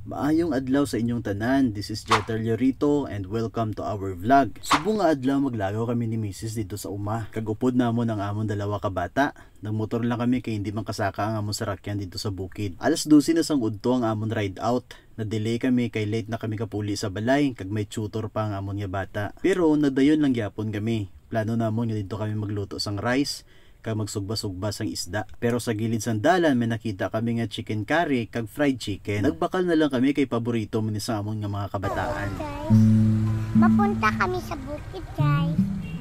Maayong adlaw sa inyong tanan. This is Jeter Llorito and welcome to our vlog. Subo nga adlaw maglagaw kami ni Mrs. dito sa uma. Kagupod namon ang amon dalawa ka bata. Nagmotor lang kami kay hindi man kasaka ang amon sarakyan dito sa bukid. Alas 12 na sang udto ang amon ride out. Na-delay kami kay late na kami kapuli sa balay kag may tutor pa ang amon nga bata. Pero nadayon lang gyapon kami. Plano namon nga dito kami magluto sang rice kag magsugba-sugba sang isda. Pero sa gilid sang dalan may nakita kami nga chicken curry kag fried chicken. Nagbakal na lang kami kay paborito mo ni sa amon nga mga kabataan. Mapunta kami sa bukid, guys.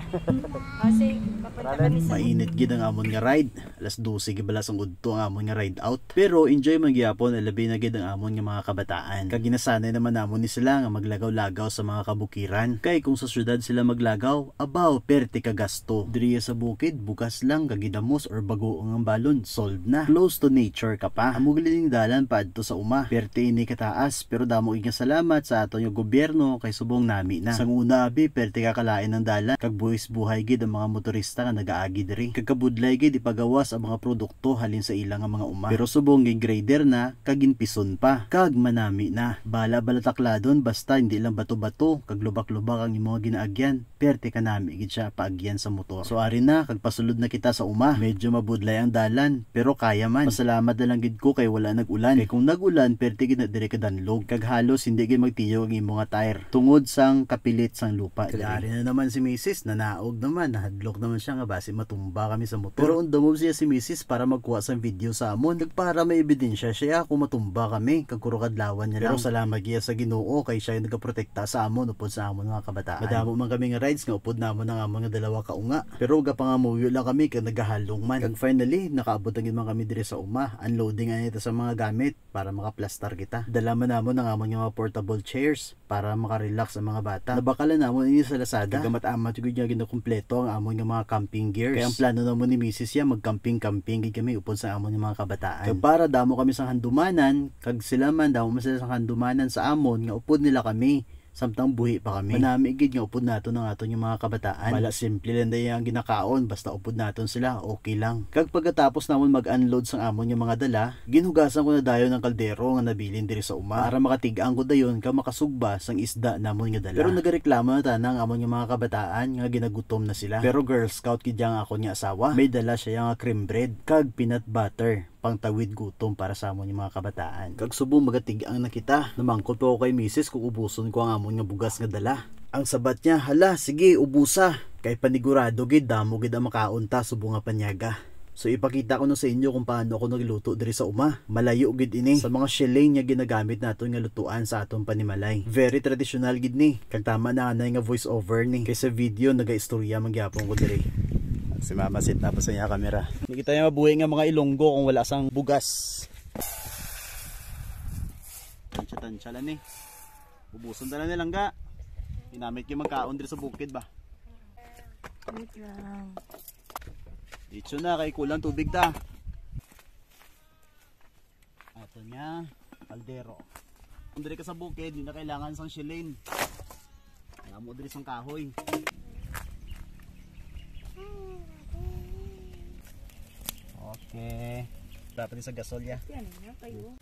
Kasi papunta kami sa Mainit gid ang amon nga ride. Alas 12 gibalas ang udto ang amon nga ride out. Pero enjoy man gyapon, labi na gid ang amon nga mga kabataan. Kag ginasanay naman namon ni sila nga maglagaw-lagaw sa mga kabukiran. Kay kung sa syudad sila maglagaw, abaw perti ka gasto. Diri sa bukid, bukas lang kagidamos or bagoong ang balon, solved na. Close to nature ka pa. Amugli ning dalan paadto sa uma. Perti ini kataas, pero damo nga salamat sa aton nga gobyerno kay subong nami na. Sang una abi perti ka kalain ng dalan kag buhay gid ang mga motorista nga nagaagi diri. Kagkabudlay gid ipagawas ang mga produkto halin sa ilang nga mga uma. Pero subong ging grader na kag ginpison pa. Kag manami na. Bala takladon basta hindi lang bato-bato kag lubak-lubak ang imong ginaagyan. Perte ka nami gid siya paagyan sa motor. So ari na kag pasulod na kita sa uma. Medyo mabudlay ang dalan pero kaya man. Pasalamat na lang gid ko kay wala nag-ulan. Kay kung nag-ulan perte gid na diri ka danlog. Kag halos hindi gid magtiyo ang imong tire. Tungod sang kapilit sang lupa. Kag ari na naman si Mrs. naog naman, nahadlok naman siya nga base matumba kami sa motor. Pero undamove siya si Mrs. para magkuha sa video sa amon. Nagpara may ebidensya siya kung matumba kami kag kuro kadlawan niya lang. Pero salamat giya sa Ginoo kay siya yung nagaprotekta sa amon upod sa amon mga kabataan. Madamo man kami nga rides nga upod namon ang amon nga dalawa ka unga. Pero gapangamuyo lang kami kag nagahalong man. Kag finally nakaabot na gid man kami dire sa uma. Unloading ani ito sa mga gamit para makaplastar kita. Dala man namon ang amon nga mga portable chairs para makarelax ang mga bata. Nabakalan namon ini sa Lazada. Kagamat-amat gud nga kumpleto ang amon nga mga camping gears. Kaya ang plano namon ni Mrs. ya mag-camping gid kami upod sa amon nga mga kabataan. Kag para damo kami sa handumanan, kag sila man damo man sila sa handumanan sa amon nga upod nila kami. Samtang buhi pa kami. Manami gid nga upod naton ang aton yung mga kabataan. Wala simple lang day ang ginakaon basta upod naton sila okay lang. Kag pagkatapos namon mag-unload sang amon yung mga dala, ginugasan ko na dayon ng kaldero nga nabilin diri sa uma para makatigaan ko dayon ka makasugba sang isda namon nga dala. Pero nagareklamo na tanang amon yung mga kabataan nga ginagutom na sila. Pero Girl Scout gid yang ako nga asawa. May dala siya nga cream bread kag peanut butter pangtawid gutom para sa amon yung mga kabataan. Kag subong magatigang na kita. Namangkot po ako kay Mrs. kung ubuson ko ang amon nga bugas nga dala. Ang sabat niya, hala, sige, ubusa. Kay panigurado gid damo gid ang makaunta subong nga panyaga. So ipakita ko na sa inyo kung paano ako nagluto diri sa uma. Malayo gid ini sa mga shilling nga ginagamit naton nga lutuan sa aton panimalay. Very traditional gid ni. Kag tama na anay nga voice over ni. Kay sa video naga-istorya magyapon ko diri. Si Mama sit tapos sa niya kamera. Hindi kita yung mabuhay nga mga ilonggo kung wala sang bugas. Tansya lang eh. Ubuson na lang ga. Ginamit yung magkaon dito sa bukid ba? wait lang. Dito na kay kulang tubig ta. Ato niya kaldero. Kung diri ka sa bukid, hindi na kailangan sang shilin. Alam mo diri sang kahoy. Okay. Dapat sa gasol ya. Yan na kayo.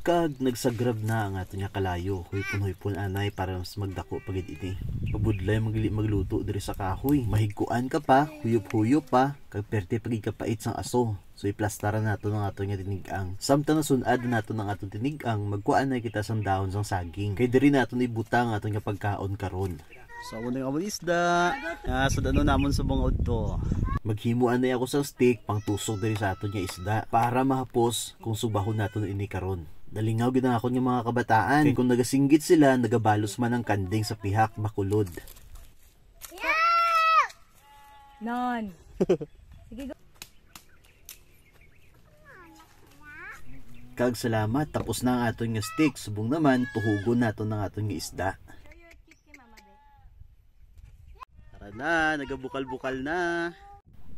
Kag nagsagrab na ang ato niya kalayo. Huypon anay para mas magdako pagid ini. Pabudlay magluto diri sa kahoy. Mahigkuan ka pa, huyop-huyop pa, kag perte pagid ka pait sang aso. So iplastaran nato ng ato nga tinigang. Samtang nasunad nato ng ato tinigang, magkuan na kita sang dahon sang saging. Kay diri nato ni butang ato nga pagkaon karon. So muna yung amon isda. So ano namon sa mga udto. Maghimuan na ako sa stick pang tusok diri sa ato nga isda para mahapos kung subahon nato ini karon. Nalingaw gid ang ako ng mga kabataan. Kaya kung nagasinggit sila, nagabalos man ang kanding sa pihak bakulod. Non. Sige go. Kag salamat, tapos na ang aton nga stick. Subong naman, tuhugon nato ng aton nga isda. Tara na, nagabukal-bukal na.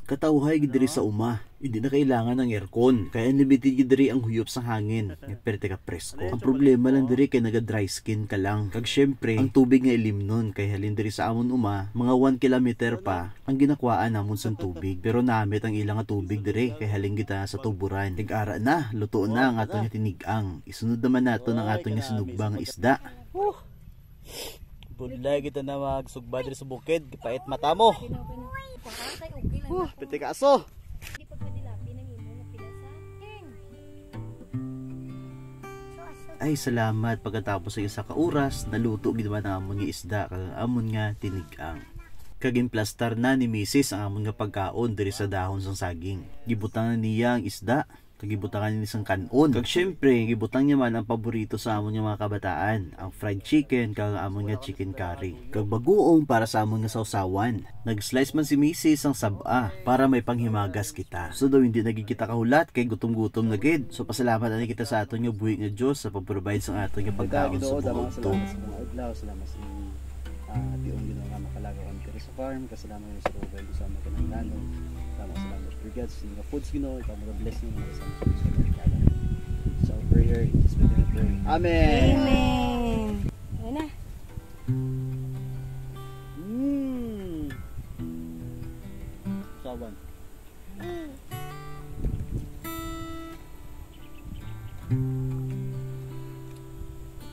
Katawhay gid diri sa uma. Hindi na kailangan ng aircon. Kaya unlimited gid diri ang huyop sa hangin. Perte ka presko. Ang problema lang diri kay naga dry skin ka lang. Kag syempre, ang tubig nga ilim nun. Kay halin diri sa amon uma, mga 1 kilometer pa ang ginakwaan namon sa tubig. Pero namit ang ilang nga tubig diri kay halin kita sa tuburan. Tig-ara na, luto na ang aton nga tinigang. Isunod naman nato ang aton nga sinugba nga isda. Budlay kita na magsugba diri sa bukid. Pait mata mo. Piti ka aso. Hindi pa pwede lapi ng imo na pilasa. Ay salamat pagkatapos sa isa ka oras naluto gid man ang amon nga isda kag amon nga tinigang. Kagimplastar na ni Mrs. ang amon nga pagkaon diri sa dahon sang saging. Gibutangan niya ang isda, kag gibutangan ni isang kanon. Kag syempre gibutang niya man ang paborito sa amon nga mga kabataan, ang fried chicken kag amon nga chicken curry. Kag bagoong para sa amon nga sausawan. Nag-slice man si Mrs. ang saba para may panghimagas kita. So daw hindi nagikita kahulat kay gutom-gutom na gid. So pasalamat ani kita sa aton nga buhi nga Dios sa pag-provide sa aton nga pagkaon sa buong to. Salamat sa tiong ginawa nga makalaga kami pero sa farm. Kasalamat sa Robel sa mga kanang salamat regards sa mga foods ikaw mag-bless nyo mga sa mga. So prayer, it's been a prayer. Amen! Amen. Ayun na. Saban.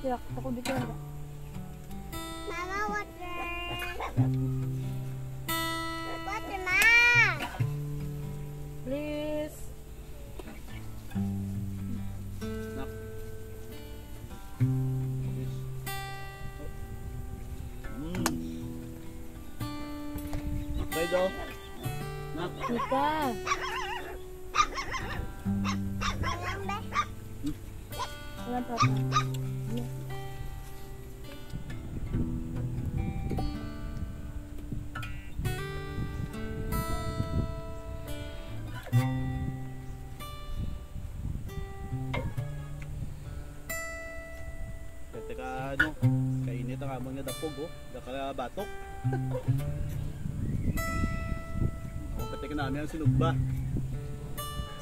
Tira, ako dito na. Mama, water. Water, ma. Please. Okay daw. Ika. Walang papa. Teka kainit ang amon nga dapog daka batok. Ako pati namin ang sinugba.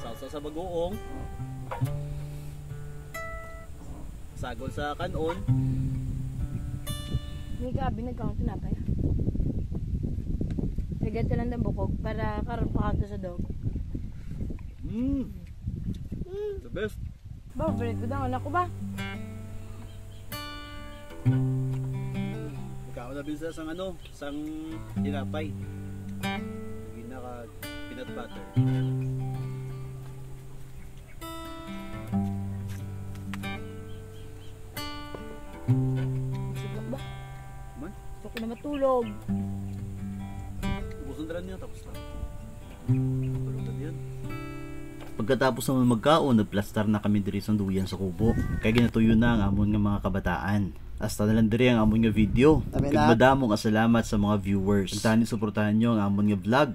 Salsa sa bagoong. Sagol sa kanon. May gabi nagkaon tinapay. Lagyan ka lang ng bukog para karoon pa ka sa dog. The best. Ba, very good ang anak ko ba? Ikaw na bisa sang sang tinapay. Ginaka peanut butter. Subok ba? Man, Gusto ko na matulog. ubusan na niya tapos na. Tulog na diyan. Pagkatapos naman magkaon, nagplastar na kami diri sa duyan sa kubo. Kaya ginatuyo na ang amon nga mga kabataan. Hasta na lang diri ang amon nga video. Kagmadamong salamat sa mga viewers. Pagtani suportahan nyo ang amon nga vlog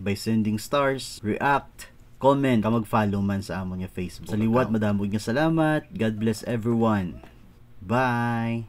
by sending stars, react, comment, ka mag-follow man sa amon nga Facebook. Sa liwat madamog nga salamat. God bless everyone. Bye!